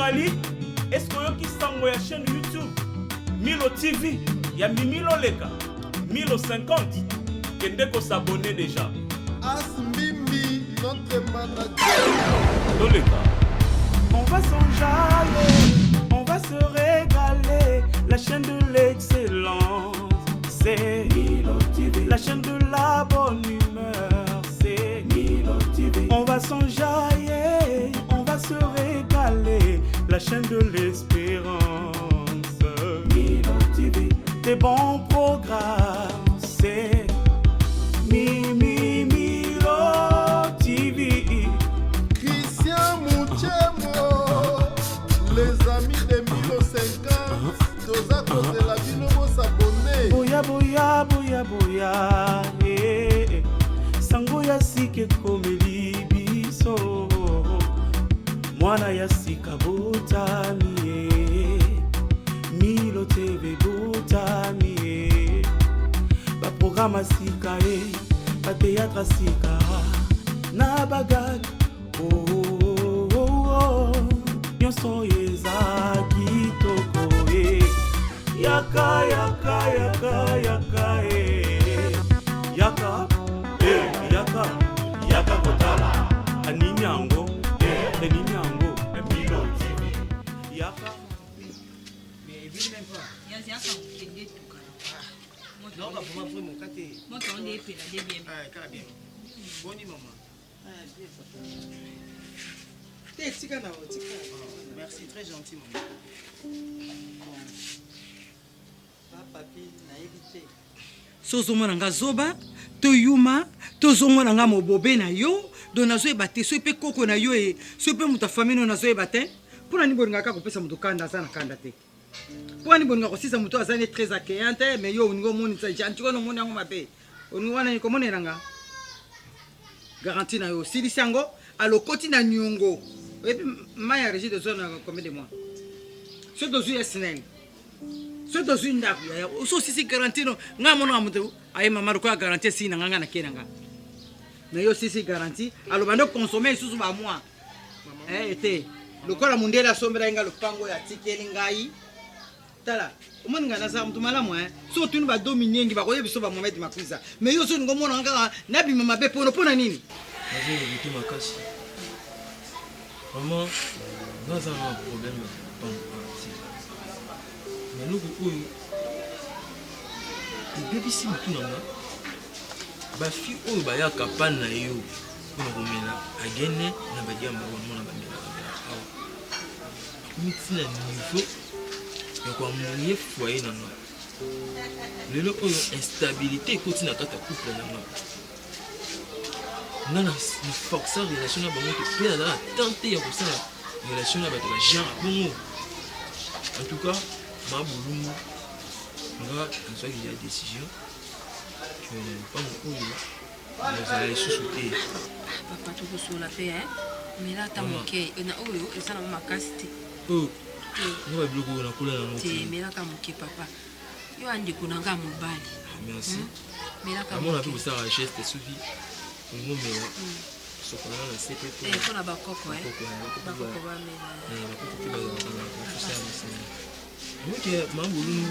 ezali est-ce que sango ya chaîne YouTube Milo TV ya Mimilo Leka 1050 kende ko s'abonner déjà Asmimi notre manager Loleka on va s'enjailler on va se régaler la chaîne de l'excellence c'est Milo TV la chaîne de la bonne humeur c'est Milo TV on va s'enjailler on va se régaler la chaîne de l'espérance Milo TV des bons programmes c'est Milo TV Christian Muchemo les amis de 1050 Toza côté la ville on s'abonner boya boya boya boya sango ya sike komeli biso mwana ya sika botami Milo TV botami ba programme sika ba théâtre sika na bagad nyonso eza kitoko yaka yaka yaka yaka yaka yaka yaka kotala anini yango Milo TV yaka mais vite même pas yaka kende tukala non pas pour moi vraiment katé moi quand on est pela de bien ah bien boni maman merci très gentil maman sozomona nga zoba toyuma tozomona nga mobobe na yo do nazoyeba te so mpe koko na yo so mpe moto afamili oyo nazoyeba te mpona nini bolingaka kopesa moto kanda aza na kanda te mpona nini bolingaka kosisa moto aza ne très accueillant te mais yo olingi omonisa janti kono omoni yango mabe olingi wana komonelanga garanti na yo osilisi yango alokoti na nyongo epi mai ya régie de zone na combien de mois so tozwi ya sinene so tozwi ndako so sisi garanti no nga mona moto aye mama lokola garanti esi na nga na kenanga mais yo sisi garanti aloba ndo consommer isusu ba mois ete lokola mundela sombera inga lopango ya tikeli ngai tala omoni nga naza mtu malamu so tunu ba dominengi ba koyebi so ba Mohamed Makuza mais yo so ngomona nga nabima mabe pona nini Vas-y, éviter ma casse. Maman, nous avons un problème. Mais nous, les bébés, si nous avons ma fille, on va y avoir capable de faire. On va y gagner, on va y avoir un niveau. Et quoi, mon foyer dans le lot instabilité continue à couple dans la force relation à bango que peut la tenter ya ça relation à bato ba gens bongo en tout cas ma boulou nga en soit il y a décision que pas mon oyo nous allons sous-souter papa tout sur la paix mais là ta moké na oyo eza na makasti oh no ba bloco na kula na te mais là ta moké papa yo andi kunanga mobali merci mais là ta moké on a pu ça geste suffit nous mais ce qu'on a c'est peut-être et on a ba koko bakoko ba mais ok mambulu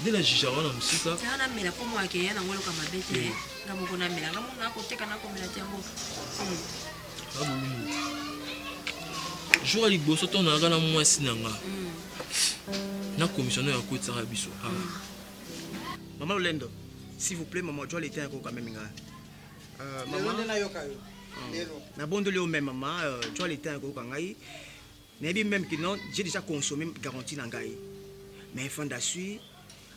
de la jijara na musika sana mela pour moi ke yana ngolo kama bete ngamo kona mela ngamo na ko teka na ko mela tiango mambulu jour ali boso to na kana mwasi nanga na commissionnaire ya kotsa biso maman Olendo s'il vous plaît maman doit l'éteindre quand même maman na bondo le même maman doit l'éteindre quand ngai nebi même que non j'ai déjà consommé garantie na ngai mais fin d'assurer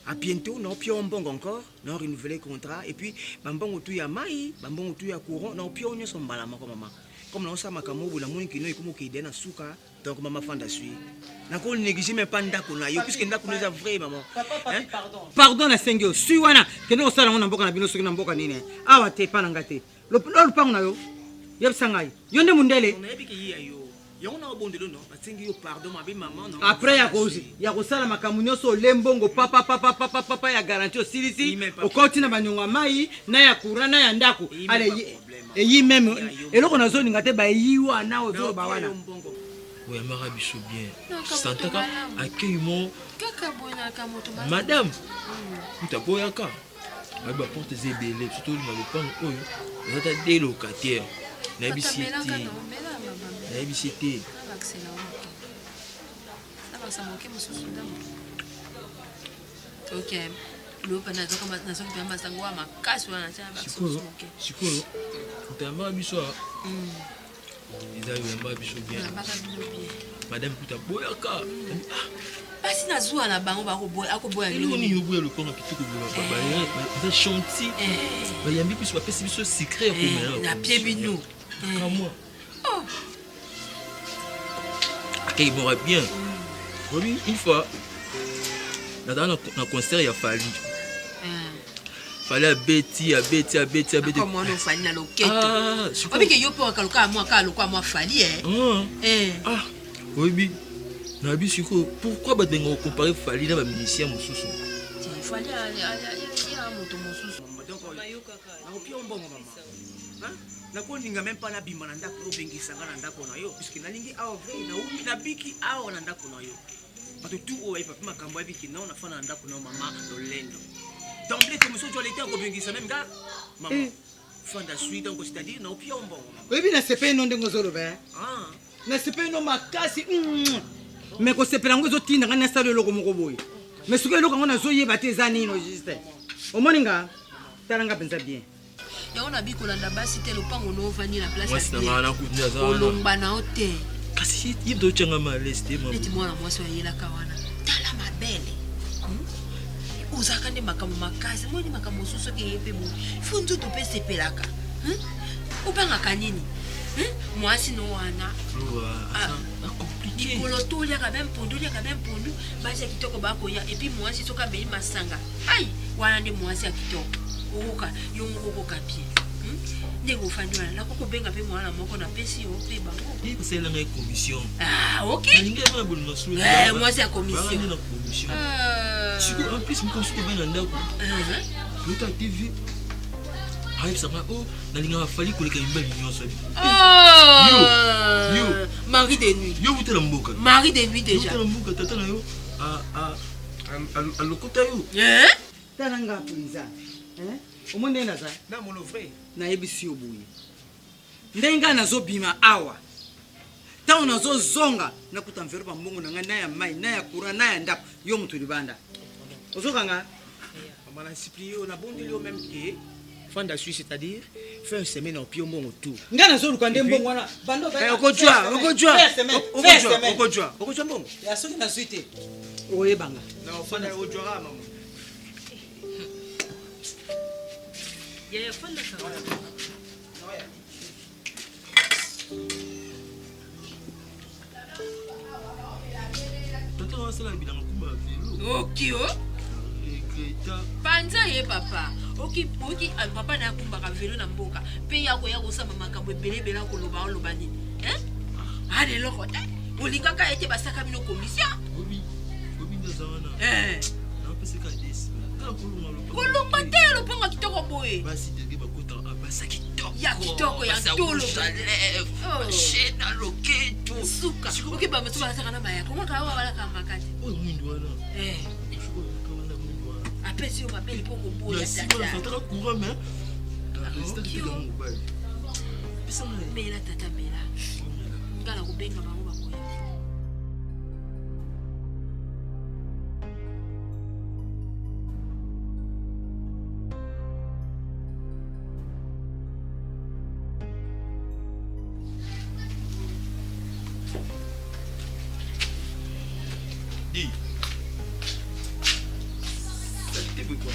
à bientôt non puis on bon encore non renouveler contrat et puis bambongo tu ya mai bambongo tu ya courant non puis on y son malama comme maman comme non ça makamo bula moni kino ikomo ki dena suka donc maman fin d'assurer na ko négliger même pas ndako na yo puisque ndako nous a vrai maman hein pardon na sengyo sui wana keno sala ngona mboka na bino soki na mboka nini awa te pananga te lo pango na yo yebisa ngai yo nde mundele on yebi ke yo yo na obondelo no basengi yo pardon mabe maman non après ya kosala makambo nyonso lembongo papa ya garantie osilisi okoti na banyonga mai na ya courant na ya ndako ale eyi même eloko nazoninga te bayi wana ozoba wana oyambaka biso bien santaka accueil mo madame kuta boyaka ayi baporte eza ebele surtout olinga lopango oyo eza ta de locataire nayebisi te sikoyo utayambaka biso eza oyambaka biso bien madame kuta boyaka basi nazwa na bango akoboya nini oboya lopango kitoko eza chantier bayambi biso bapesi biso secret ya komela na pie bino kamwa akei mora bien obi une fois nazala na concert ya Fali abeti mwana ofali na loketo obike yo mpe wakaluka mwa fali oyebi nayebi sikoyo pourquoi badenga kocompare Fali na bamusicien mosusu nakoninga même pas nabima na ndako obengisanga na ndako na yo puisque nalingi awa vrai naumi nabiki awa na ndako na yo bato tu oyo ayipa mpe makambo ayebiki nao nafana na ndako na mama lolendo d'emblée komiso ozwa leta akobengisa même nga mama fanda suite donc c'est-à-dire naopia ombongo oyebi nasepe ino ndenge ozoloba nasepe ino makasi me kosepela yango ezotinda ngai nasala eloko moko boye me soki eloko yango nazoyeba te eza nino juste omoni nga tala nga mpenza bien yango nabi kolanda basi te lopango novandi na place olongba nao te kasi ye totyanga malesi te neti mwana mwasi oyelaka wana tala mabele ozalaka nde makambo makasi moni makambo mosusu soki eye mpe boye fo nzoto mpe sepelaka obangaka nini mwasi no wana likolo to oliaka be mpondu basi ya kitoko bakoya epuis mwasi soki ameli masanga ai wana nde mwasi ya kitoko okoka yo moko okoka pie ndenge ofandi wana nakokobenga mpe mwana moko napesi yo mpe bango kosalelanga ye commission mwasi ya commission sikoyo en plus mokosuki obana ndako lota tv ayebisanga o nalingaka Fali koleka mibali nyonso mari de nuit yo butela mboka mari de nuit déjà butela mboka tata na yo alokota yo tala nga mpenza omoni ndenge naza na mono vrai nayebisi yo boye ndenge ngai nazobima awa ntango nazozonga nakuta mvero bambongo na ngai na ya mai na ya courant na ya ndako yo moto libanda ozokanga mama na supplie yo nabondeli yo même ke fanda suite c'est-à-dire faire une semaine en pied mbongo tout ngai nazoluka nde mbongo wana okojwa mbongo ya soki nazwi te oyebanga fanda ojwara mama fanda ça tata wasala bilanga kumba ya velo okio panza ye papa oki papa na yakumbaka velo na mboka mpe yakoya kosamba makambo ebelebele akoloba oloba nini aleloko te olingaka ete basaka bino commission kolongwa te lopango kitoko boye ya kitoko ya tolo shena loketo suka oki bamoto balasaka na mayaka omaka awa balaka makati apesi yo mabele mpo koboya mela tata mela nga na kobenga bango bakoya Dis. T'es pour quoi?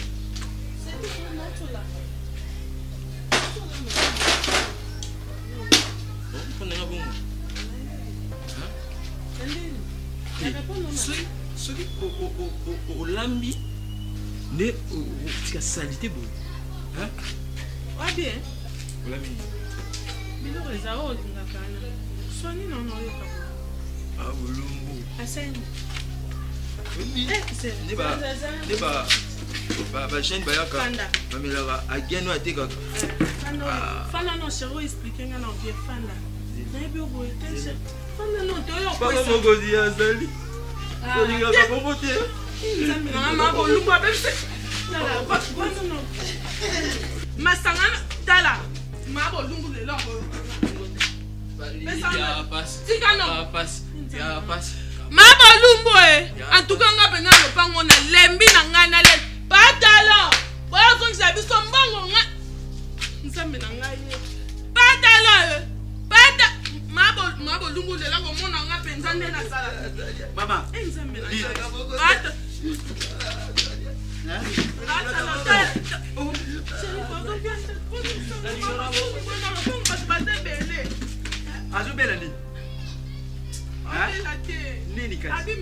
Soki olambi nde tika salite boye bien olambi biloko eza oyo olingaka na soni nono oyoka bolumbu aseni bachene bayaka bamelaka ageno atekaka fanda no chéro explike nga na obie fanda nayebi oboye te Papa mokozi azali. Olingaka bongo te. Maman bolumbu abebise. Masanga tala. Ma bolumbu lelo. Ya passe. Ya passe. Ya passe. Ma bolumbu en tout cas nga benga lopango na lembi na ngai na le patalo. Boya zongisa biso mbongo nga. Nzambe na ngai. Patalo. Pata ma bolumbu lelo ko mona nga penza nde na sala. Mama. Nzambe na ngai. Pata. Azobela nini? Nini kasi?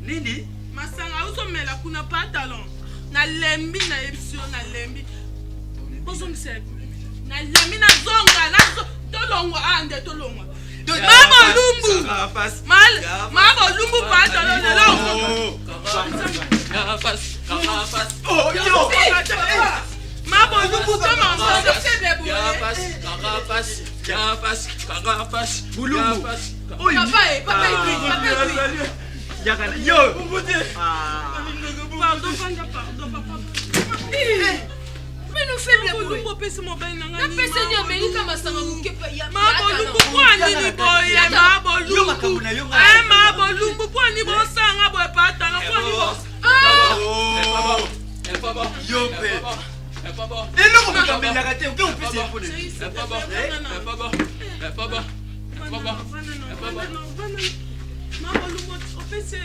Nini? Masanga uzomela kuna pantalon. Na lembi na ebisio na lembi. Bozongisa. Na lembi na zonga na tolongwa ande tolongwa. Mama lumbu. Mama lumbu pantalon na longo. Carapaz. Oh yo. Mama lumbu comment ça c'est des Carapaz. Bulumbu. Papa écrit. Yakana yo. Pardon papa. Mais nous faisons le boulot pour mon bain. Na pesa ni Amerika masanga mukepa ya. Mama lumbu kwani ni boye mama lumbu. Mama lumbu kwani bosanga boye patana kwani bos. Papa. Yo pe. Papa. Et non on peut la rater, on peut se pour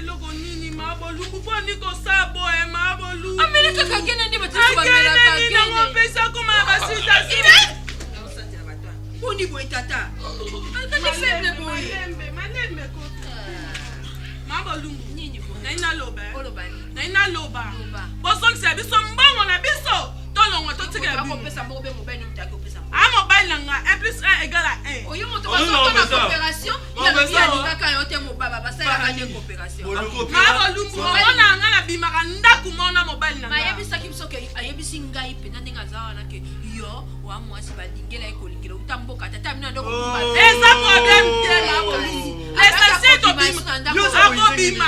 Logo nini mabolumbu kwa niko sabo mabolumbu Amerika kakena ndi batisi bamela kakena ngo pesa kuma basita Oni boy tata Kati faible boy Malembe ko mabolumbu Nini boy Naina loba Olobani Naina loba Bosongisa biso mbongo na biso Tolongwa totika Bako pesa mbongo be mobile mutaki opesa mobile nanga 1 + 1 = 1 Oyo moto basoko na coopération ya bia likaka yo te mobaba basala kanye coopération mabolumbu ona nga na bimaka ndaku mona mobile nanga mayebisaki biso ke ayebisi ngai pena ndenge aza wana ke yo wa mwasi balingela ekolingela utamboka tata mina ndoko eza problème te mabolumbu l'essentiel to bima yo akobima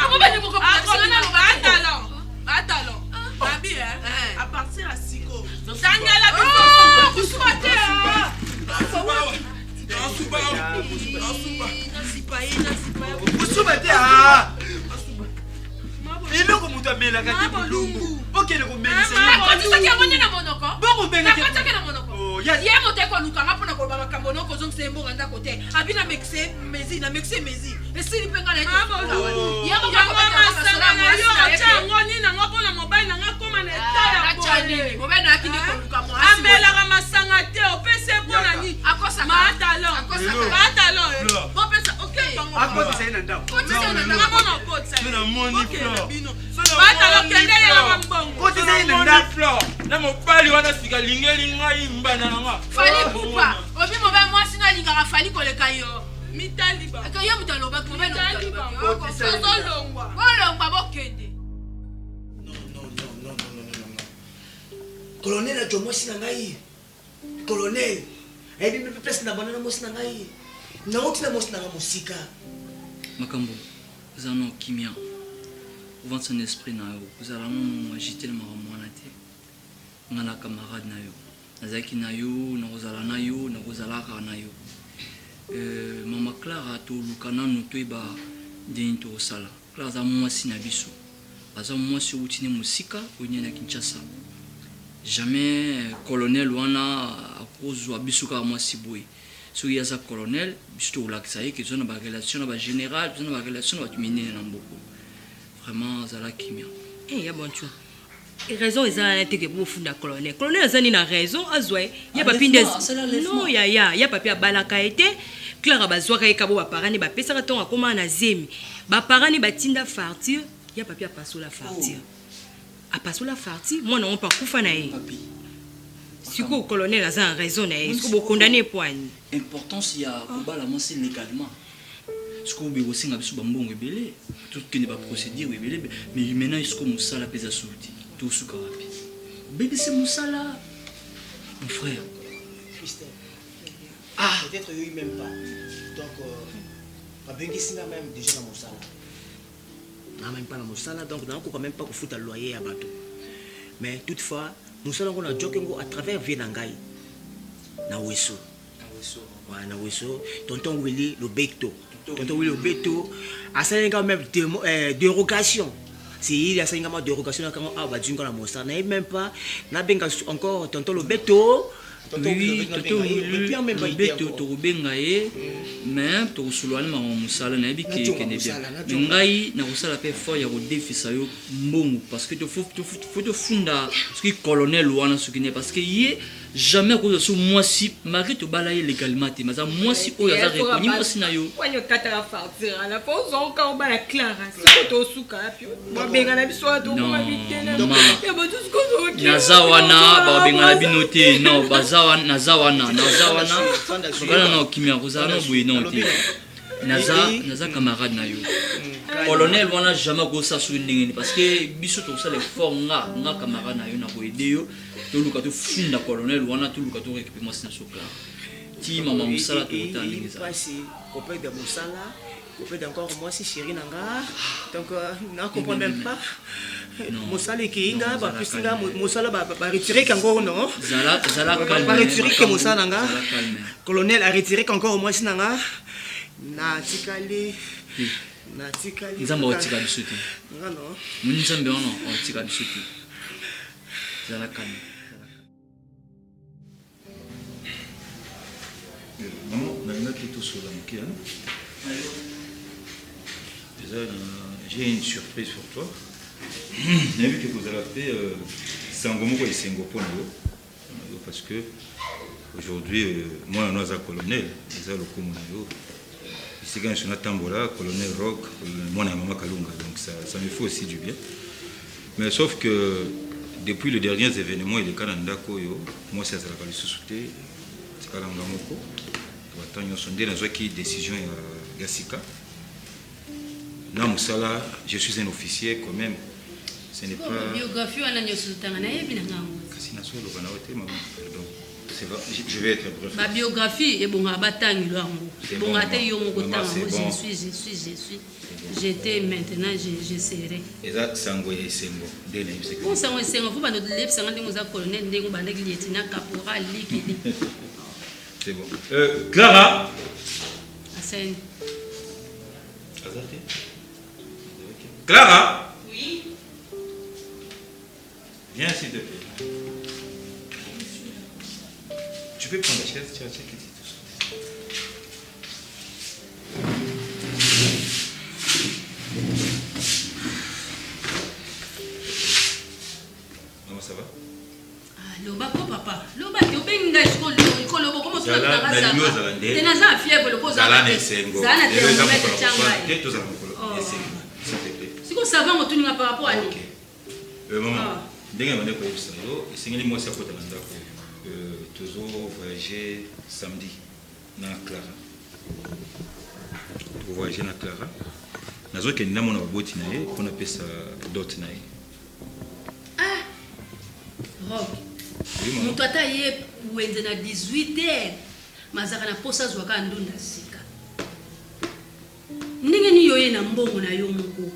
Attends. Babi à partir à Siko. Daniela kusuma te. Kusuma te Iloko mutu amela kati bulumbu. Okele ko melisa. Akotisa ki abonye na monoko. Boko benga ke. Akotisa ki na monoko. Ye mote ko lukanga pona ko baba kambono ko zongse mbo nganda kote. Abina mexe mezi na mexe mezi. Esili penga na ito. Ye mo ka masala na yo chango ni na ngopona mobile na ngakoma na etala ko. Mobile na kinde ko luka mo. Amela ka masanga te opese pona ni. Akosa matalon. Matalon. Bo pesa okay bango. Akotisa ina ndao. Kotisa na ngona kotisa. Tuna moni fleur. Matalon kende ya mbongo. Kotisa ina ndao fleur. Na mobali wana sika lingeli ngai mbana nanga. Fali pupa. Obi mobile mwasi na lingaka fali koleka yo. Mitaliba. Aka yo mutaloba ko mobile mutaloba. Ozolongwa. Olongwa bokende. Non. Colonel a dit moi si nangai. Colonel. Et puis me place na banana moi si nangai. Na otina moi si nanga musika. Makambo. Zano kimia. Ouvant son esprit na yo. Vous allez nous agiter le maramwana te. Ngana camarade na yo. Nazaki na yo, na ozala na yo, na ozalaka na yo. Mama Clara to lukana no toiba dento sala. Clara za mwasi na biso. Aza mwasi utine musika onyana Kinshasa. Jamais colonel wana akozwa biso ka mwasi boy. So yaza colonel biso lakisa yeke zona ba relation na ba général, zona ba relation na ba minene na mboko. Vraiment zala kimia. Ya boncho. Raison ezala te ke bo funda colonel. Colonel azani na raison azwe. Ya papi non ya papi abalaka ete. Clara bazwaka ekabo ba parani ba pesa ka tonga koma na zemi. Ba parani batinda fartir, ya papi apasola fartir. Apasola fartir, moi non pas kufa na ye. Papi. Siko colonel azan raison na ye. Siko bo condamner poigne. Importance ya kobala mwasi légalement. Siko be wosinga biso bambongo ebele. Tout que ne ba procédure ebele mais maintenant isko musala pesa souti. Tout suka wapi. Bébé c'est musala. Mon frère. Peut-être eux même pas. Donc, Babengisinga même déjà dans mon salaire. Même pas dans mon salaire, donc on ne même pas foutre le loyer à bateau. Mais toutefois, nous sommes à Djokengo à travers Vienangai. Na Wesso. Na Wesso. Tonton Willy le Becto. Tonton Willy le Becto. À ça, il y a même dérogation. Si il y a ça, il y a dérogation quand on va dire que mon salaire. Même pas. Na benga encore tonton le Becto. Oui, Beto tokobenga ye mais tokosulwana makambo mosala na yebi kekende bien me ngai nakosala mpe effort ya kodefisa yo mbongo parce que faut tofunda soki colonel wana soki ne parce que ye jamais akozwa so mwasi mari tobala ye légalement te maza mwasi oyo aza rekoni mwasi na yo okataka fartirana po ozonka obala clara siko tosuka api babengana biso atokoma bitene naza wana babengana bino te non naza wana bakala na okimia kozala no boye non te naza camarade na yo colonel wana jamais akosa soki ndenge parce que biso tokosala effort nga camarade na yo na koyede yo toluka tofunda colonel wana toluka torekipe mwasi na soka ti mama mosala tokota ndenge eza copain de mosala copain encore moi si chérie nanga donc na comprend même pas mosala kinga ba pisinga mosala ba retirer kango non zala calme ba retirer que mosala nanga colonel a retiré encore moi si nanga na tikali nzambe otika biso te non moni nzambe wana otika biso te zala calme. Maman, j'ai une surprise pour toi. J'ai vu que vous allez appeler Sangomoko et Sengopono parce que aujourd'hui, moi, je suis colonel, je suis le communal. Ici, quand je suis Tambola, colonel Rock, moi, je suis Maman Kalunga, donc ça me fait aussi du bien. Mais sauf que depuis les derniers événements, il est Canada, moi, c'est ça la sous-souté, c'est Kalangamoko. Qui décision Gassika. Là, Moussala, je suis un officier quand même. Ce n'est pas. Biographie, je vais être bref. Ma biographie est bon à Batangi. Bon à je suis. J'étais maintenant, je serai. Et ça, c'est un goye sengo. Bon, ça on sengo. Vous m'avez dit que c'est un colonel, des lieutenant caporal, liquide. C'est bon. Clara. Assène. Clara. Oui. Viens s'il te plaît. Tu peux prendre la chaise, tu vas checker tout ça. Maman, ça va? Lobako papa, lobaki obenga école kolobo comme ça na raza. Tena za fièvre le cause Zala ne sengo. Zala te on met changa. Qu'est-ce que ça me fait? S'il te plaît. Siko ça va motu ninga par rapport à lui. Maman, ndenge mane ko yebisa yo, esengeli mwasi akota na ndako. Tozo voyager samedi na Clara. To voyager na Clara. Nazo ke ndamona baboti na ye, pona pesa dot na ye. Ah. Rock. Mutu ata ye wenze na 18h mazaka na posa zwaka ndunda sika ndenge ni yoye na mbongo na yo moko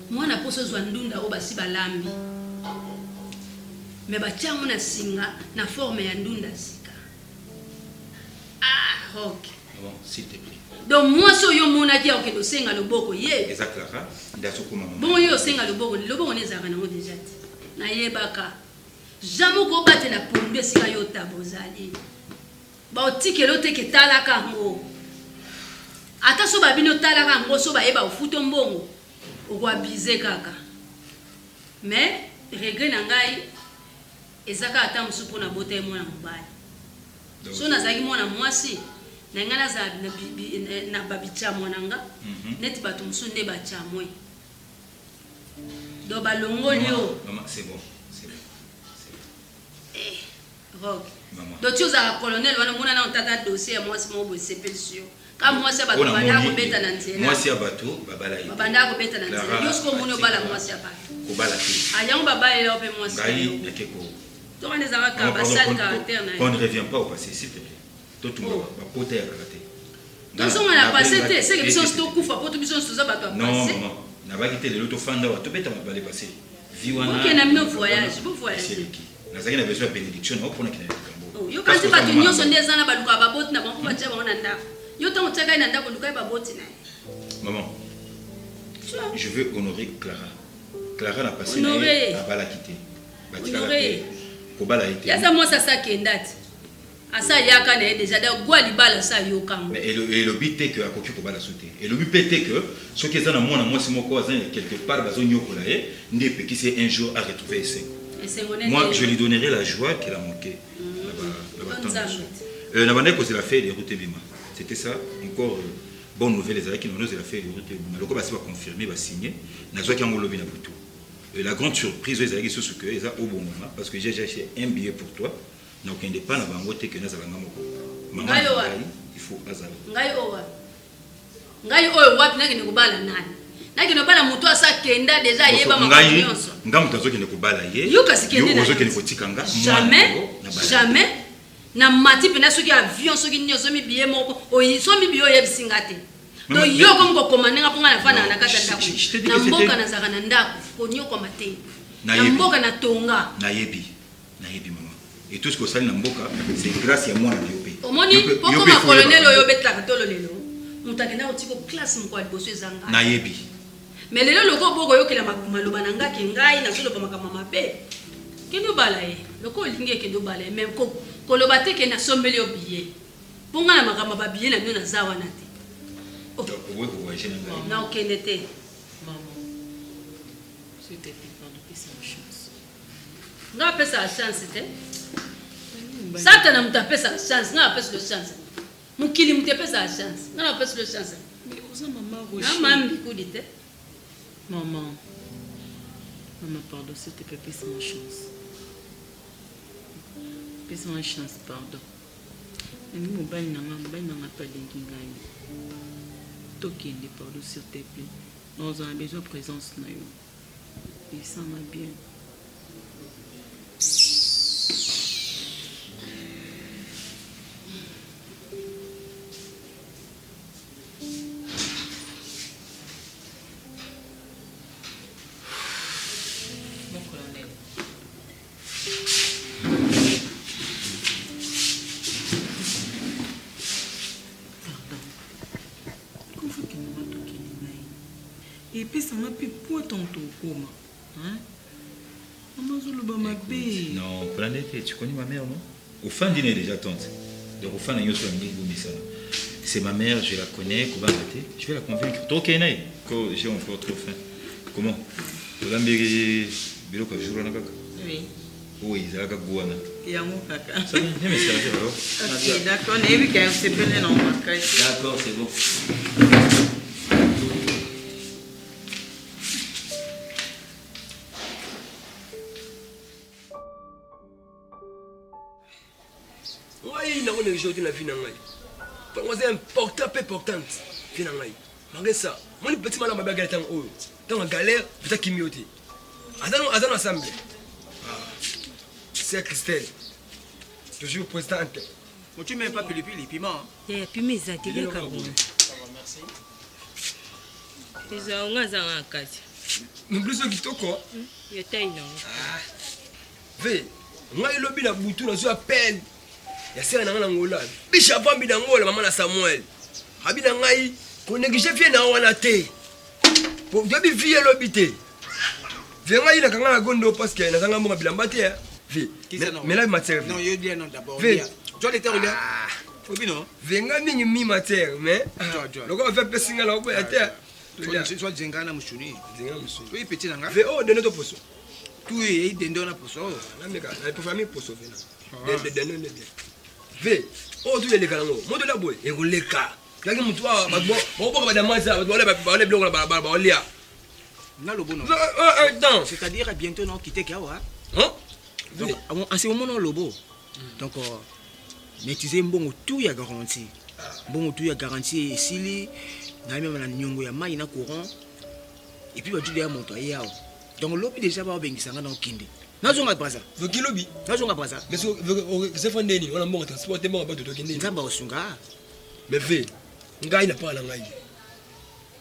mwana posa zwa ndunda o basi balambi me bachango na singa na forme ya ndunda sika Rock Bon, s'il te plaît. Donc moi so yo mona dia okendo senga loboko ye Exactement. Ndaso kuma mama. Bon yo senga loboko nezaka nango déjà na yebaka Jamais ko bate na pondu sika yo tabozali. Ba otikelo teke talaka ngo. Ata so babino talaka ngo so ba yeba ofuto mbongo. Okwa bize kaka. Mais regret na ngai ezaka ata musupo na bote mwana mobali. So nazaki mwana mwasi na ngana za na babicha mwananga net batu musunde bacha mwe. Do balongolio. Maman, c'est bon. Rock. Donc tu as colonel wana mona na tata dossier moi c'est mon CPSio. Quand moi c'est bato banda ko beta na nzela. Moi c'est bato babala yi. Banda ko beta na nzela. Yo sko mono bala moi c'est pas. Ko bala ki. Ayang baba ele ope moi c'est. Ngai nekeko. To on les a ka basal caractère na. On ne revient pas au passé s'il te plaît. totunga bapota ya kaka te tozongana passé te seke biso tokufa po to biso toza bato ya non passé maman nabaki te lelo tofanda wa tobeta mabale passé vi wana okena mino voyage bo voyage nazalaki na besoin ya bénédiction na opona kina likambo yo kanti bato nyonso nde eza na baluka baboti na bango batia bango na ndako yo ntango otiakai na ndako lukai baboti na ye maman je veux honorer Clara n'a passé à balakité honorer kobala ite yaza mwasi asakenda te asa yaka na ye déjà da gwa libala asa yokango mais elobi te que akoki kobala so te elobi mpe te que soki eza na mwana mwasi moko aza quelque part bazonyokola ye nde epekisi un jour à retrouver esengo moi je lui donnerai la joie qu'elle a manqué na bandaki kozela feuille de route ebima c'était ça encore bonne nouvelle ezalaki na ozela feuille de route ebima loko basi baconfirme basigné nazwaki yango lobi na butu. La grande surprise, c'est que c'est au bon moment parce que j'ai acheté un billet pour toi. Donc, il n'y a pas de bangote que nous avons. Il faut azal. Ngai oyo wapi naki nekubala nani? Naki nobala mutu asakenda déjà yeba makonyoso. Ngam tazoki nekubala ye. Yuka sikende na. Ozoki nekotikanga. Jamais. Na mati pena soki avion soki nyoso mi billet moko. Oyi so mi billet yebisinga te. Donc yo kongo komandanga ponga na fana na kata ndako. Na mboka na zaka na ndako konyoko mate. Na mboka na tonga. Na yebi maman. Et tout ce que ça na mboka c'est grâce à moi na yope. Omoni poko ma colonel oyo betla tolo lelo. Mutakenda otiko classe mko aliboso ezanga. Na yebi. Mais lelo loko boko yo kila makumaloba nanga ke ngai na solo pa makama mabe. Kendo bala ye. Loko linge kendo bala ye même ko koloba te ke na sombeli obiye. Ponga na makama babiye na mio na zawa na te. Non, ok, n'était. Maman, s'il te plaît, pardon, pesa chance. Nga pesa chance, c'était. Ça, tu n'as pas pesa chance. Nga pesa chance. Mukili mute pesa chance. Nga pesa chance. Mais osa maman rocher. Maman bikudite. Maman, pardon, s'il te plaît, pesa chance. Pesa chance, pardon. Mais mobile n'a pas linki ngai. Tokende, pardon, s'il te plaît. Nous avons besoin de présence. Et ça m'a bien. Mon colonel. Et puis ça m'a pu pour ton coma. Hein? Maman Zuluba m'a payé. Non, planète, tu connais ma mère, non? Au fin dîner déjà tante. Donc au fin de c'est ma mère, je la connais, je vais la convaincre. Toi, j'ai encore trop faim. Comment? Oui. Oui, c'est la Gouana. Il y a mon caca. Ça vient, mais c'est alors. Ok, d'accord, on a vu qu'elle s'est peinée dans ma caisse. D'accord, c'est bon. Oui, on est aujourd'hui la vie dans ngai. C'est important, peu importante. Vie dans ngai. Malgré ça, moi le petit malin m'a bagarre tant haut. Dans la galère, peut-être qu'il m'y ôte. Azan ensemble. C'est Christelle. Toujours présidente. Moi tu mets pas pili piment. Eh, puis mes ateliers comme merci. Ils ont un kati. Nous plus qui toko. Yo taille non. Ve, moi il lobi na butu na zo appel. Ya sera na ngola. Bisha vambi na ngola mama na Samuel. Abi na ngai ko négligé vie na wana te. Pour debi vie lobité. Ve ngai na kanga na gondo parce que na zanga mo bilamba te. Ve. Mais là matière. Non, yo bien non d'abord. Ve. Toi l'été ou là? Faut bien non. Ve nga mingi mi matière mais. Le gars va faire singa la obo ya te. Soit Zengana Mouchouni. Zengana Mouchouni. Oui, petit nanga. Ve oh de notre poso. Tout est dendo na poso. Na meka, na pour famille poso vena. De. Ve, oh tu les kalango. Mo de la boy, e roleka. Yaki mutu wa ba ba da manza, ba le bloko ba lia. Na lobo non. Non. C'est-à-dire bientôt non quitter Kawa. Hein? Donc en ce moment non lobo. Donc maîtriser mbongo tout ya garantie. Mbongo tout ya garantie sili na même na nyongo ya mai na courant. Et puis ba tu derrière monto yao. Donc lobi déjà ba bengisa dans kindi. Nazonga braza. Voki lobi. Nazonga braza. Mais c'est fondé ni on a bon transporter mon ba to kindi. Nzamba osunga. Mais ve ngai na pas la ngai.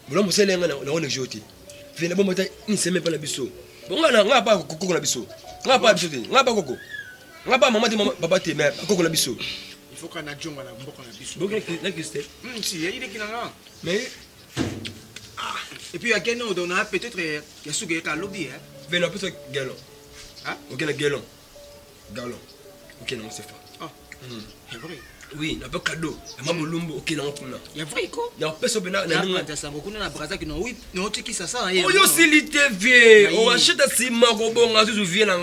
Bolo musele nga na on joti. Ve na bomota une semaine pas la biso. Bon nga pas koko na biso. Nga pas biso te. Nga pas koko. Nga pas maman te papa te mais koko na biso. Il faut qu'on a djonga na mboka na biso. Donc là que c'était. Si, il est qui là. Mais et puis, il y a quelqu'un qui a peut-être qui a lobby. Venez un peu sur galon. Hein? Ok, le galon. Galon. Ok, non, c'est pas. Ah, c'est vrai. Oui, il y a un peu cadeau. Il y a un peu ok, non, il y a vrai quoi? Il y a un peu sur Bena. Il y a un peu sur Bena. Il y a un peu sur ça. Oh, yo, c'est l'ITV. On achète un ciment, on va se souvenir là.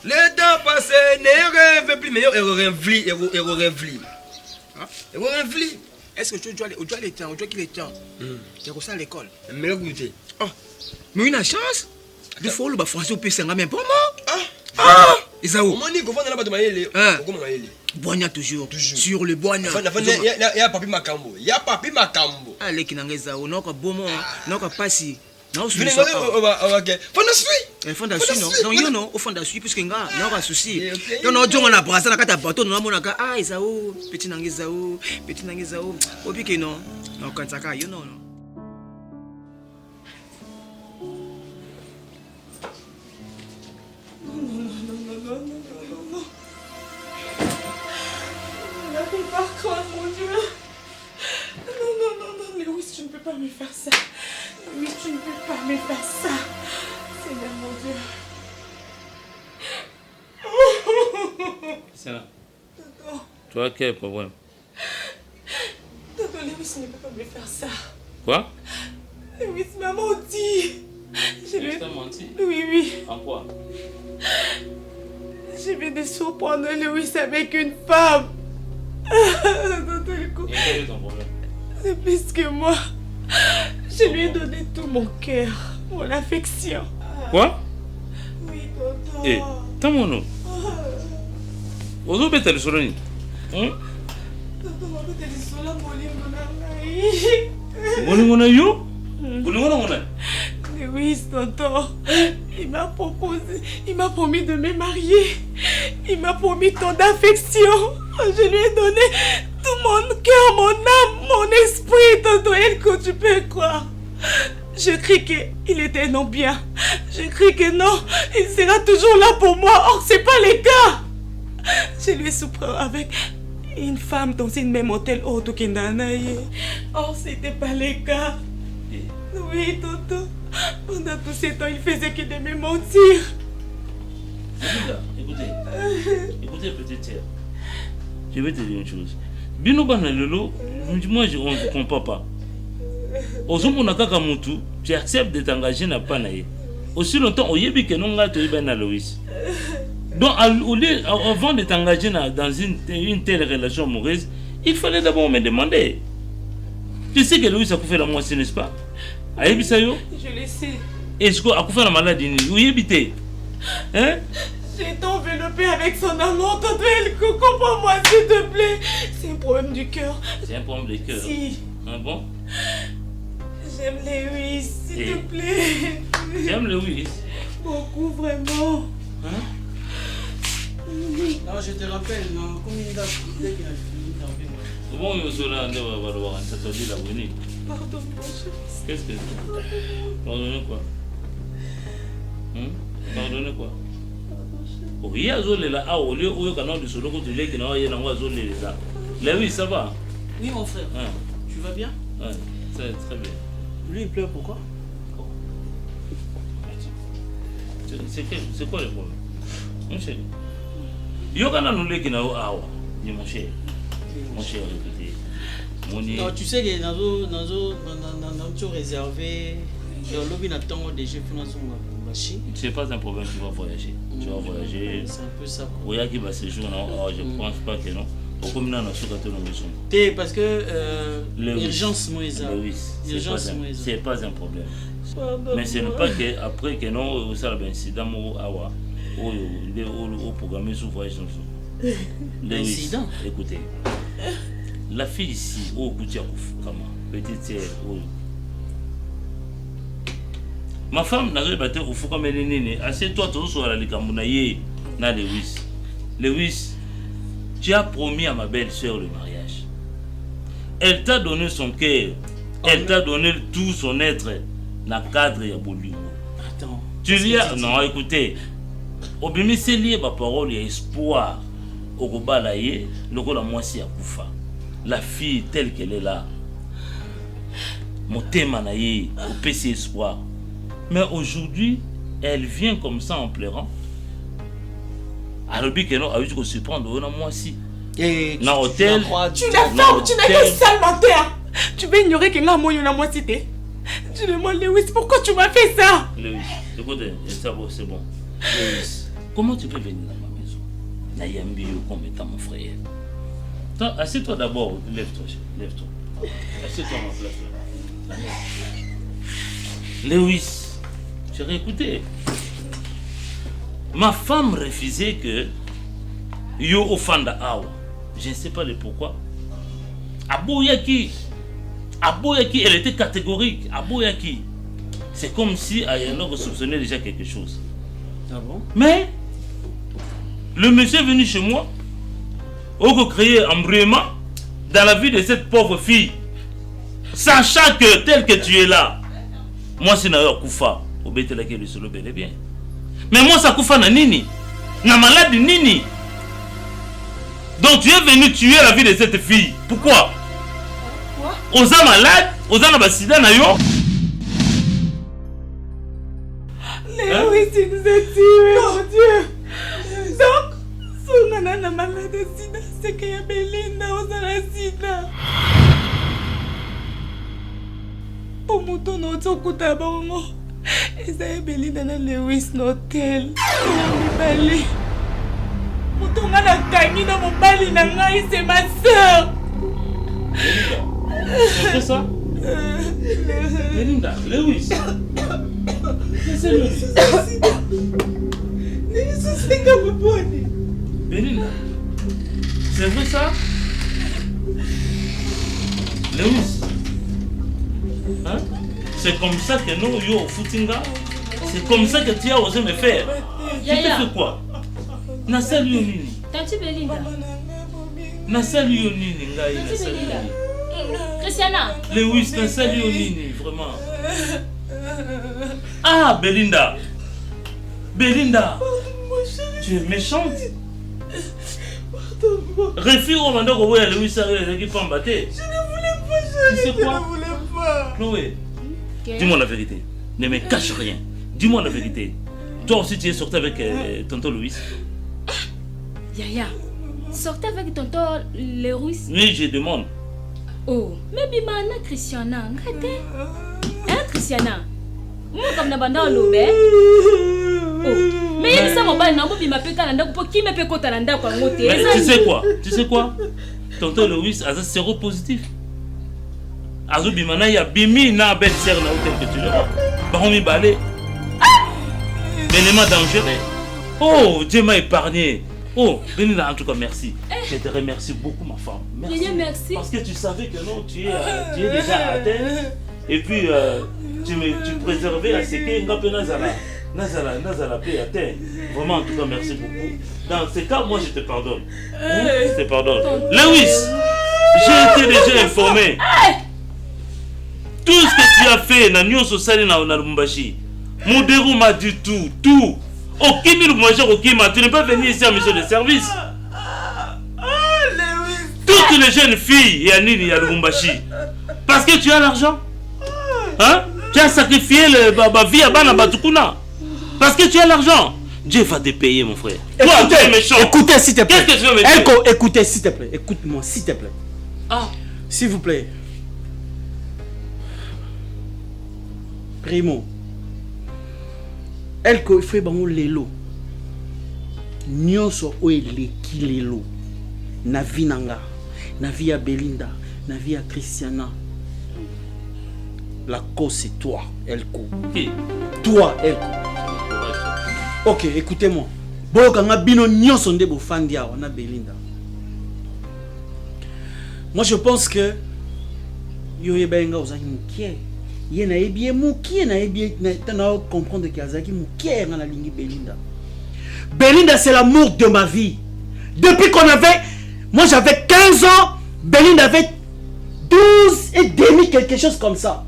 Les temps passés, ne rêve plus, mais il rêve, il rêve. Est-ce que tu dois les temps, tu dois qu'il est temps? Tu as ça à l'école. Mais écoutez. Oh, mais une chance. Il faut le français au PC, même pas moi. Ah, Isaou. Comment dit qu'on va dans la bataille maïlé? Comment maïlé? Boigna toujours. Sur le boigna. Il y a papi Macambo. Il y a papi Macambo. Allez, qui n'a pas Isaou, non, pas bon, non, pas passi. Non, je vais ok. Fondation non. Non, yo non, au fondation puisque nga, non pas souci. Yo non jonga na brasa na kata bateau non mona ka ah Isaou, petit nangi Isaou. Obi ke non. Non quand ça ka yo non. Non. N'arrive pas quoi, mon Dieu. Non, Lewis, tu ne peux pas me faire ça. Oui, tu ne peux pas me faire ça. Seigneur mon Dieu. C'est là. Tu as quel problème? Tonton Lewis ne peut pas me faire ça. Quoi? Lewis m'a menti. Je t'ai menti? Oui. En quoi? Je viens de surprendre Lewis avec une femme. Et quel est ton problème? C'est plus que moi. Je lui ai donné tout mon cœur, mon affection. Quoi? Oui, tonton. Eh, t'as mon nom? Ozo bête le soloni. Tonton, on peut te dire cela, mon Molimona yo? Molimona? Oui, tonton. Il m'a promis de me marier. Il m'a promis tant d'affection. Je lui ai donné tout mon cœur, mon âme, mon esprit, tonton. Et que tu peux croire. Je crie qu'il était un homme bien. Je crie que non, il sera toujours là pour moi. Or, c'est pas le cas. Je lui ai souffert avec une femme dans une même hôtel au Tokendanaye. Or, c'était pas le cas. Oui, tonton. Pendant tout ce temps, il faisait que de me mentir. Écoutez, petite sœur. Je vais te dire une chose. Bino bana lelo, moi on ne comprend pas. Ozomona kaka mutu, tu acceptes de t'engager na panaye. Aussi longtemps au yebi que non nga to ibana Loïs. Donc avant de t'engager dans une telle relation amoureuse, il fallait d'abord me demander. Tu sais que Loïs a fait la moitié, n'est-ce pas? Ayebisayo? Je le sais. Est-ce que a fait la maladie? Où yebite? Hein? J'ai été enveloppé avec son amour, tonton Elko, comprends-moi s'il te plaît. C'est un problème du cœur. C'est un problème de cœur? Si. Ah bon? J'aime Lewis, s'il te plaît. J'aime Lewis? Beaucoup, vraiment. Hein? Non, je te rappelle, non, combien d'âge qu'il a fini d'enlever. Comment il y a la venue? Pardon, mon chéri. Qu'est-ce que c'est? Pardonnez quoi? Pardonnez quoi? Oui, au lieu où il y a du solo que tu l'es qui n'a rien à voir là. Oui, ça va. Oui, mon frère. Tu vas bien? Oui, c'est très bien. Lui, il pleure pourquoi? C'est quoi le problème? Mon chéri. Il y a un qui n'a rien à voir. Mon chéri. Mon chéri, écoutez. Non, tu sais que dans un réservé, dans le lobby d'attendre des jeux financiers. C'est pas un problème, tu vas voyager. Tu vas voyager. C'est un peu ça. Oui, qui va séjourner, je ne pense pas que non. Comme nous, parce que l'urgence, c'est pas un problème. Mais ce n'est pas qu'après que non, ça va incident au programme sous voyage. L'incident. Écoutez, la fille ici, au Goutiakouf, petite sœur, Ma femme n'a pas été au fou comme elle est née. Assieds-toi toujours sur la Likamounaye, na Lewis. Lewis, tu as promis à ma belle-sœur le mariage. Elle t'a donné son cœur. Elle t'a donné tout son être. Dans le cadre de Boulimo. Attends. Tu lui as. Non, écoutez. Au bimi, c'est lié ma parole, il y a espoir. Au Gobalaye, le rôle à moi, c'est à Koufa. La fille telle qu'elle est là. Mon thème anaïe, au PC espoir. Mais aujourd'hui, elle vient comme ça en pleurant. Alors, qu'elle a eu que se prendre dans moi aussi. Dans l'hôtel. Tu l'as fait ou tu n'as qu'un sale menteur. Tu veux ignorer que là, moi, il y en a moi cité. Je demande Lewis, pourquoi tu m'as fait ça? Lewis, écoutez, c'est bon. Lewis, comment tu peux venir dans ma maison? Nayambi comme étant mon frère. Assieds-toi d'abord, lève-toi. Assieds-toi à ma place là. Lewis, j'ai réécouté. Ma femme refusait que yo offanda awa. Je ne sais pas le pourquoi. Aboyaki, elle était catégorique. Aboyaki. C'est comme si Ayano soupçonnait déjà quelque chose. Ah bon? Mais le monsieur est venu chez moi. On créer un embrouillement dans la vie de cette pauvre fille. Sachant que tel que tu es là, moi c'est Nayo Koufa. Au bête là qui est le solo bel et bien. Mais moi ça Koufa na nini? Na malade nini? Donc tu es venu tuer la vie de cette fille. Pourquoi? Oza malade, Oza na basida na yo. Lewis, il nous a tués, mon Dieu. Donc, son nana malade de sida, c'est qu'il y a Belinda aux sida. Pour mon ton autre côté bongo, et ça y est Belinda na Lewis n'hôtel. Mon ton a gagné dans mon bali nangai, c'est ma soeur. C'est ça? Belinda, Lewis. Belinda, c'est vrai ça? Lewis, hein? C'est comme ça que nous, yo, au Foutinga, c'est comme ça que tu as osé me faire. Tu t'es fait quoi? Na salu nini? Tanti Belinda. Na salu nini, ngai, na salu nini? Christiana. Lewis, na salu nini, vraiment? Ah, Belinda. Belinda. Tu es méchante. Refuse au mandat qu'on voit Lewis qui peut embattre. Je ne voulais pas, tu sais quoi? Je ne voulais pas. Chloé, dis-moi la vérité. Ne me cache rien. Dis-moi la vérité. Toi aussi, tu es sorti avec tonton Louis. Yaya, sortez avec tonton Louis? Oui, je demande. Oh, mais bimana Christiana, ngate. Hein, Christiana? Moi comme na banda lobe. Oh, mais il ça mon bal na bima peka na ndako pour qui me peko ta ndako kwa ngote. Mais tu sais quoi? Tu sais quoi? Tonton Louis a zéro positif. Azu bimana ya bimi na belle sœur na hôtel que tu le vois. Par mi balé. Bénéma dangereux. Oh, Dieu m'a épargné. Oh, Belinda, en tout cas, merci. Je te remercie beaucoup, ma femme. Merci. Merci. Parce que tu savais que non, tu es déjà à terre. Et puis, tu préservais la sécurité. Nazala paix à terre. Vraiment, en tout cas, merci beaucoup. Dans ce cas, moi, je te pardonne. Je te pardonne. Lewis, j'ai été déjà informé. Tout ce que tu as fait, Nanyo Sosali na Lumbashi, Modero m'a dit tout. Aucun tu n'es pas venu ici à mission de service. Toutes les jeunes filles, Yanini à Lubumbashi. Parce que tu as l'argent. Hein? Tu as sacrifié ma vie à Bana Batukuna. Parce que tu as l'argent. Dieu va te payer, mon frère. Écoutez, s'il te plaît. Qu'est-ce que tu veux me dire? Elko, écoutez, s'il te plaît. Écoute-moi, s'il te plaît. Ah. S'il vous plaît. Primo. Elko, il faut que lelo. Nyonso oeleki lelo. Na vie nanga. Na vie à Belinda. Na vie à Christiana. La cause c'est toi, Elko. Qui? Toi, Elko. Ok, écoutez-moi. Boyoka nga bino nyonso nde bo fandi awa na Belinda. Moi je pense que yo yebenga ozaki mukie. ye na ebie mukie na ebie na comprendre que azaki mukie na lingi Belinda. Belinda c'est l'amour de ma vie. Depuis qu'on avait, moi j'avais 15 ans, Belinda avait 12 et demi, quelque chose comme ça.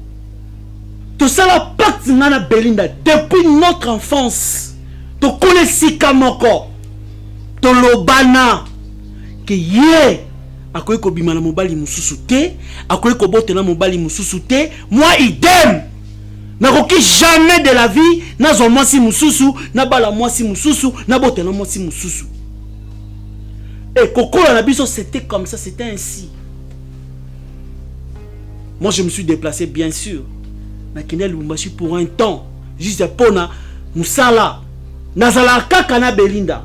Tout ça la pacte nana Belinda depuis notre enfance. Tu connais Sika Moko. Tu lobana que ye akoye ko bimana mobali mususu te, akoye ko botena mobali mususu te, moi idem. Nakoki jamais de la vie na zo moi si mususu, na bala moi si mususu, na botena moi si mususu. Et Coco la biso c'était comme ça, c'était ainsi. Moi je me suis déplacé bien sûr. Na Kenya Lubumbashi pour un temps, juste pour na musala. Nazala kaka na Belinda.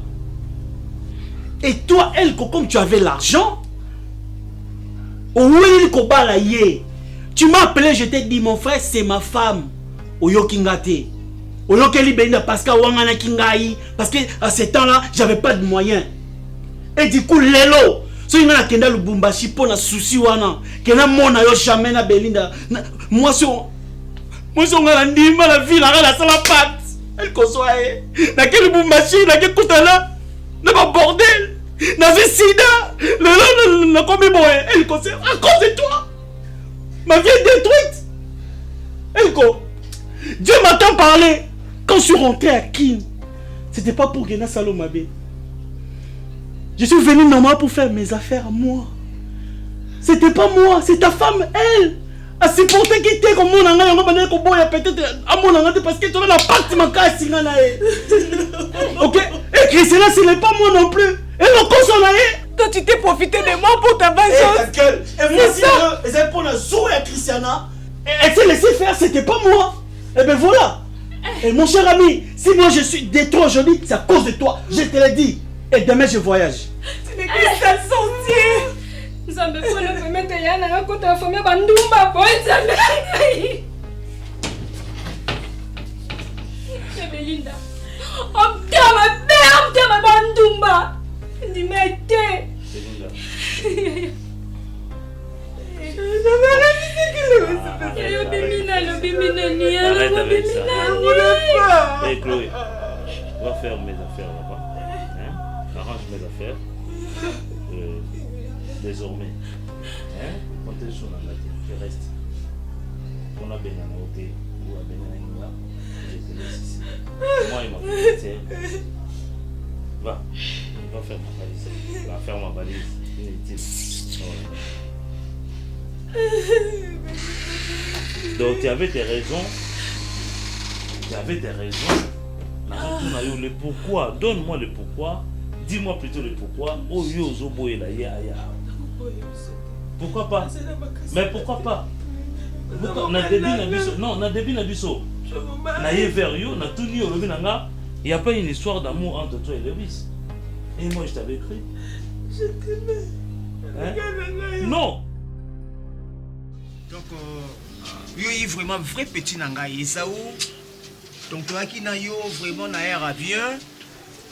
Et toi elle comme tu avais l'argent, tu m'as appelé, je t'ai dit mon frère c'est ma femme. Oyo kingate. Oyo keli Belinda parce que wangana kingai parce que à ce temps-là, j'avais pas de moyens. Et du coup lelo, so ngana kenda Lubumbashi pour na souci wana, kena mona yo jamais na Belinda. Moi ngana ndima la vie la sala pat. Elle konsoye. Na keli Lubumbashi na ke kutana na ba bordel. Na sida. Le comme boy, elle konsoye à cause de toi. Ma vie est détruite. Elle ko. Dieu m'a tant parlé. Quand je suis rentré à Kin, c'était pas pour Gena Salomabé. Je suis venu normalement pour faire mes affaires à moi. C'était pas moi, c'est ta femme, elle. A supporté qui était comme mon anga, peut-être à mon anga parce que tu as la partie ma casse. Ok? Et Christina, ce n'est pas moi non plus. Et le console. Toi, tu t'es profité de moi pour ta vengeance. Et moi, c'est pour la jouer à Christiana. Elle s'est laissé faire, c'était pas moi. Et ben voilà. Et mon cher ami, si moi je suis détruit aujourd'hui, c'est à cause de toi. Je te l'ai dit. Et demain je voyage. Tu n'es que ça sentier. Nous avons besoin de me mettre à côté de la famille Bandumba. Belinda. Oh, ma Bandumba. Dis-moi, Arrête avec ça. Hey Chloé, on va faire mes affaires là-bas. Hein? Arrange mes affaires. Désormais, hein? Quand tu es sur la tête, tu restes. On a bien à côté ou à bien à je te laisse ici. Moi et ma fille, va faire ma valise. Va faire ma valise. Inutile. Donc tu avais tes raisons. Le pourquoi. Donne-moi le pourquoi. Dis-moi plutôt le pourquoi. Oh yo zobo et la ya. Pourquoi pas? Mais pourquoi pas? Non, na début na biso. Na ye vers yo, na tout yo le nanga. Il n'y a pas une histoire d'amour entre toi et Lewis. Et moi je t'avais cru. Je t'aimais. Hein? Non. Donc, il est vraiment vrai petit nangai. Esaou. Donc, toi qui n'a vraiment n'a bien.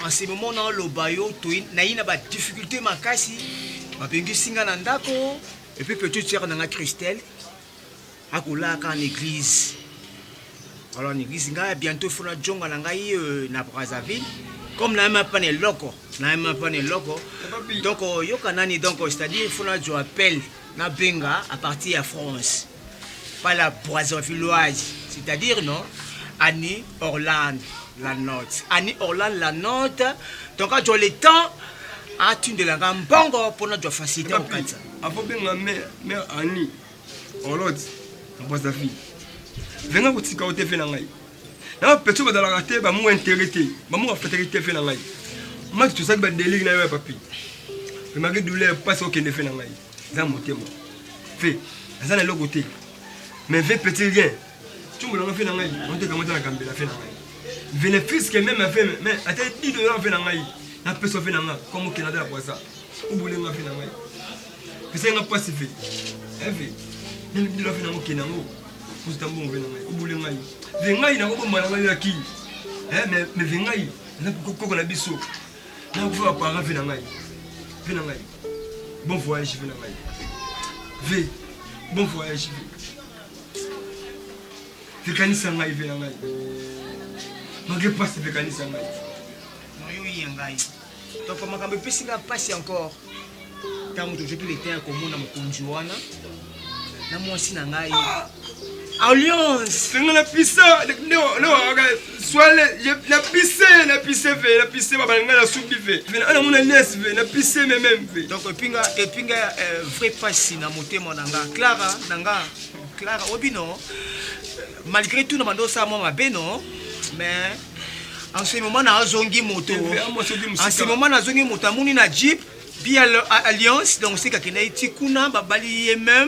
En ce moment, on a le bayo, n'a pas de difficulté, ma casse. Ma pengu singa nandako. Et puis, peut-être, tu as Christelle. À Koula, en église. Alors, en église, bientôt, il faut la jonga nangai, na Brazzaville. Comme n'a même pas de loco. Donc, yokanani, donc, c'est-à-dire, il faut la jo appel. Na benga à partir de France, pas la Brazzaville, c'est-à-dire non, Annie Orlando la note, donc quand tu as le temps, tu de la gambango pour notre facilité au Canada. Avant benga mère Annie Orlando la Brazzaville, venga kuti ka ote fena ngai, na petit ba dans la raté ba mu intérêté, ba mu fraternité fena ngai, moi tu sais que ba délire na yo papi, mais malgré douleur pas ce qu'il ne fait na ngai. Dans mon témoin. Fait, dans le côté. Mais fait petit rien. Tu me l'as fait dans l'aïe. On te commence à camber la fait dans l'aïe. Bénéfice que même a fait, mais à tes 10 $ fait dans l'aïe. La personne fait dans l'aïe. Comme au Canada pour ça. Où voulez vous faire dans l'aïe? Que c'est un pacifique. Elle fait. Il dit la fait dans le Canada. Vous êtes un bon fait dans l'aïe. Où voulez vous aller? Vengaï n'a pas de mal à qui? Mais vengaï, n'a pas qu'on a bisou. N'a pas parler fait dans l'aïe. Fait dans l'aïe. Bon voyage, je vais la maille. Bon voyage, vekanisa ngai ve na ngai mange pasi vekanisa ngai oyoyi ngai donc makambo epesi nga mpasi encore ntango tojoki letin ya komona mokonzi wana na mwasi na ngai alliance nga na pisa swale na pise ve babalinga na subi ve ana mona les ve na pise même ve donc epinga vrai pasi na motema na nga Clara obino malgré tout na bando sa mwa mabe non mais en ce moment na azongi moto amuni na jeep bien alliance donc c'est kakena iti kuna babali ye même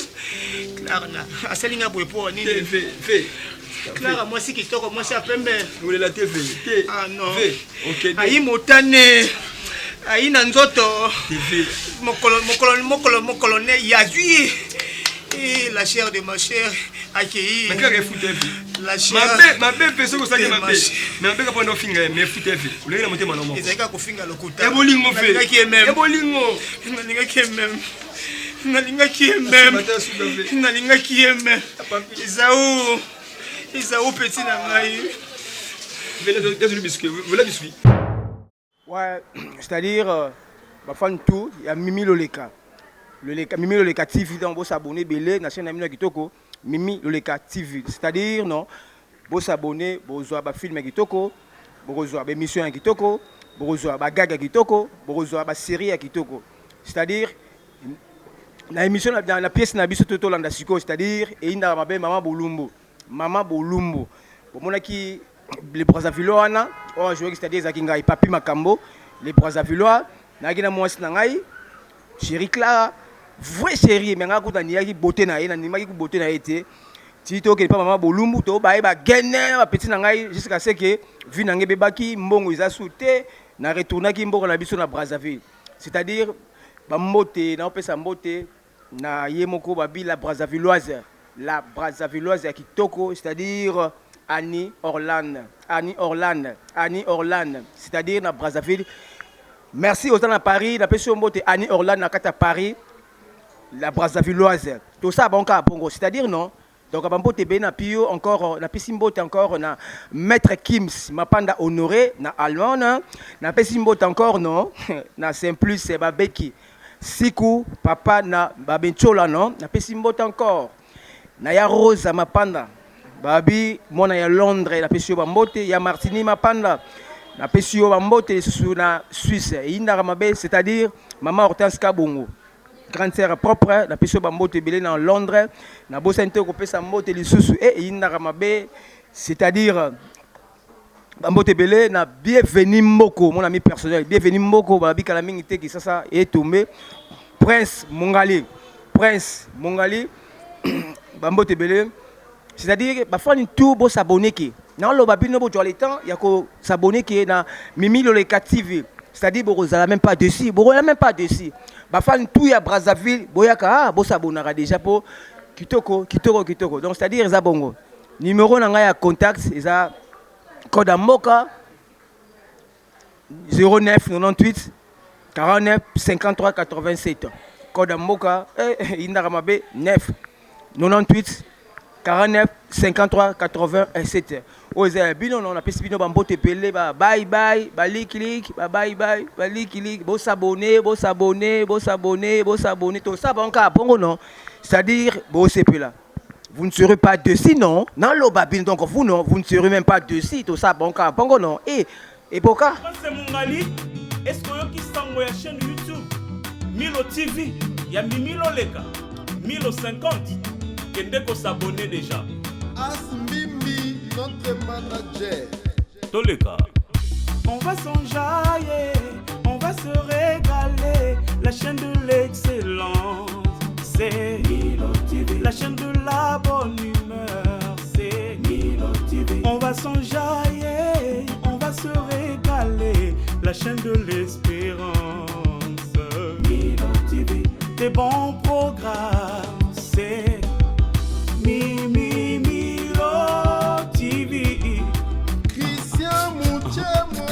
Clara na asalinga boye pour ni Clara moi si kitoko moi si apembe ngule la TV ah non OK ayi motane ayi na nzoto TV mokolo ne yazui et la chair de ma chair accueilli mais qu'est-ce que foutez la chair ma bébé c'est ça que ma bébé mais bébé pas no finga mais foutez vous le na motema no mo ezaka ko finga lokuta ebolingo fe ebolingo nalinga ki même Isaou petit na ngai venez biscuit voilà biscuit ouais c'est-à-dire ba fan tout ya Mimi Loleka Mimi Loleka TV donc vous s'abonner belé na chaîne Amina Kitoko Mimi Loleka TV c'est-à-dire non vous s'abonner vous voir ba film Kitoko vous voir ba émission Kitoko vous voir ba gaga Kitoko vous voir ba série Kitoko c'est-à-dire la émission dans la pièce na biso toto landa siko c'est-à-dire et ina mabe Mama Bolumbo bomona ki les Brazzavillois wana oh jouer c'est-à-dire zakinga Papi Makambo les Brazzavillois na gina mwasi na ngai chérie Clara vrai chérie mais ngakuta ni yaki beauté na ye na nimaki ku beauté na été ti to ke pa Mama Bolumbu to ba gene ba petit na ngai jusqu'à ce que vi na ngebe baki mbongo isa souté na retournaki mbongo na biso na Brazzaville c'est-à-dire ba mbote na opesa mbote na ye moko babi la Brazzavilloise ya kitoko c'est-à-dire Annie Orlan c'est-à-dire na Brazzaville merci aux gens à Paris na pesi mbote Annie Orlan na kata Paris la Brazzavilloise tout ça bon cas bongo c'est-à-dire non donc bambote be na pio encore na pesi mbote encore na maître Kims Mapanda Honoré na allemand na pesi mbote encore non na Simplus Babeki Siku papa na babenchola non na pesi mbote encore na ya Rosa Mapanda babi mona ya Londres na pesi bambote ya Martini Mapanda na pesi bambote sous na Suisse inda mabe c'est-à-dire maman Hortense Kabongo grande sœur propre na pesi bambote belé na Londres na bosente ko pesa mbote lisusu et inda mabe c'est-à-dire bambote belé na bienvenue Mboko mon ami personnel bienvenue Mboko babi kala mingi te ki sasa est tombé Prince Mongali bambote belé c'est-à-dire ba fani tout bo s'abonner ki na lo babi no bo jo le temps ya ko s'abonner ki na Mimi Loleka TV c'est-à-dire bo rozala même pas dessus ba fani tout ya Brazzaville boyaka bo s'abonnera déjà pour kitoko donc c'est-à-dire za bongo numéro na nga ya contact eza code à Moka 09 98 49 53 87 code à Moka Indaramabe 9 98 49 53 87 oza bino on a pesi bino bambote pelé bye bo s'abonner tout ça bon cas bongo non c'est-à-dire bo sepela vous ne serez pas dessus non dans l'obabine donc vous non vous ne serez même pas dessus tout ça bon cas bongo non et pourquoi c'est Mungali est-ce que qui sango ya chaîne YouTube Milo TV ya Mimi Loleka 1050 kende ko s'abonner déjà Asmimi notre manager Toleka on va s'enjailler on va se régaler la chaîne de l'excellence c'est Milo TV la chaîne de la bonne humeur c'est Milo TV on va s'enjailler on va se régaler la chaîne de l'espérance Milo TV des bons programmes c'est Milo TV Christian Muchemo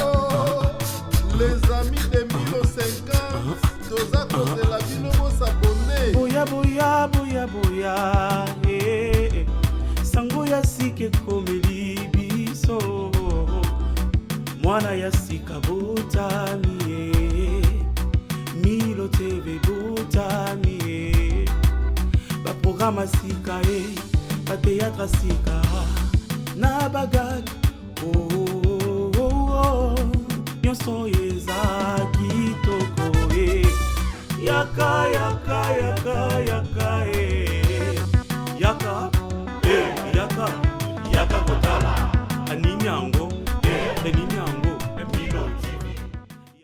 les amis de Milo 50 Toza cause la ville mo s'abonner boya sango ya sike ko mwana ya sika botami Milo TV botami baprograma sika bateatra sika na bagad nyonso eza kitoko yaka